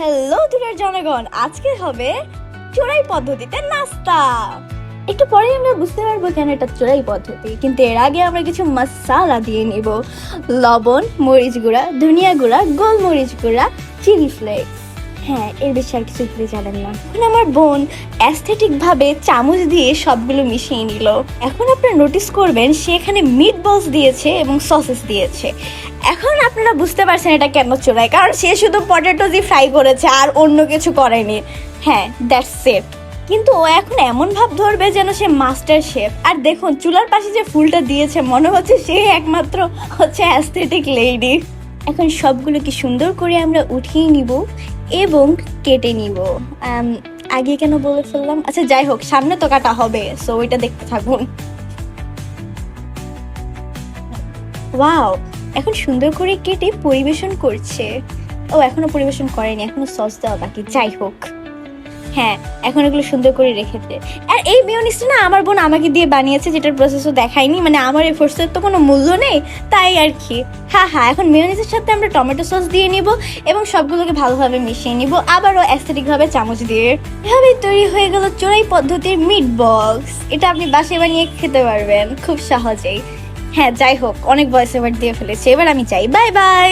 Hello দুটার জনগণ, আজকে হবে চোরাই পদ্ধতিতে নাস্তা। একটু পরেই আমরা বুঝতে পারবো কেন এটা চোরাই পদ্ধতি, কিন্তু এর আগে আমরা কিছু মশলা দিয়ে নিব। লবণ, মরিচ গুঁড়া, ধনিয়া গুঁড়া, গোলমরিচ গুঁড়া, চিলি ফ্লেক্স। হ্যাঁ, এর বেশি আর কিছু দিতে জানেন না। এখন আমার বোন অ্যাস্থেটিক ভাবে চামচ দিয়ে সবগুলো মিশিয়ে নিল। এখন আপনারা নোটিস করবেন সে এখানে মিট বলস দিয়েছে এবং সসেস দিয়েছে। এখন আপনারা বুঝতে পারছেন এটা কেন চোরাই, কারণ সে শুধু পটেটোজি ফ্রাই করেছে আর অন্য কিছু করেনি। হ্যাঁ, দ্যাটস ইট। কিন্তু ও এখন এমন ভাব ধরবে যেন সে মাস্টার শেফ। আর দেখুন চুলার পাশে যে ফুলটা দিয়েছে, মনে হচ্ছে সে একমাত্র হচ্ছে অ্যাস্থেটিক লেডি। এখন সবগুলোকে সুন্দর করে আমরা উঠিয়ে নিব এবং কেটে নিব। আগে কেন বলে ফেললাম, আচ্ছা যাই হোক, সামনে তো কাটা হবে, সো ওইটা দেখতে থাকুন। ওয়াও, এখন সুন্দর করে কেটে পরিবেশন করছে। ও এখনো পরিবেশন করেনি, এখনো সস দেওয়া বাকি। যাই হোক, হ্যাঁ এখন এগুলো সুন্দর করে রেখেছে। আর এই মেয়োনিজটা না আমার বোন আমাকে দিয়ে বানিয়েছে, যেটার প্রসেসও দেখায়নি, মানে আমার এফোর্টসের তো কোনো মূল্য নেই, তাই আর কি। হ্যাঁ হ্যাঁ, এখন মেয়োনিজের সাথে আমরা টমেটো সস দিয়ে নিব এবং সবগুলোকে ভালোভাবে মিশিয়ে নিব, আবারও অ্যাস্থেটিকভাবে চামচ দিয়ে। এভাবেই তৈরি হয়ে গেল চোরাই পদ্ধতির মিট বক্স। এটা আপনি বাসায় বানিয়ে খেতে পারবেন খুব সহজেই। হ্যাঁ যাই হোক, অনেক ভয়েস ওভার দিয়ে ফেলেছি, এবার আমি চাই বাই বাই।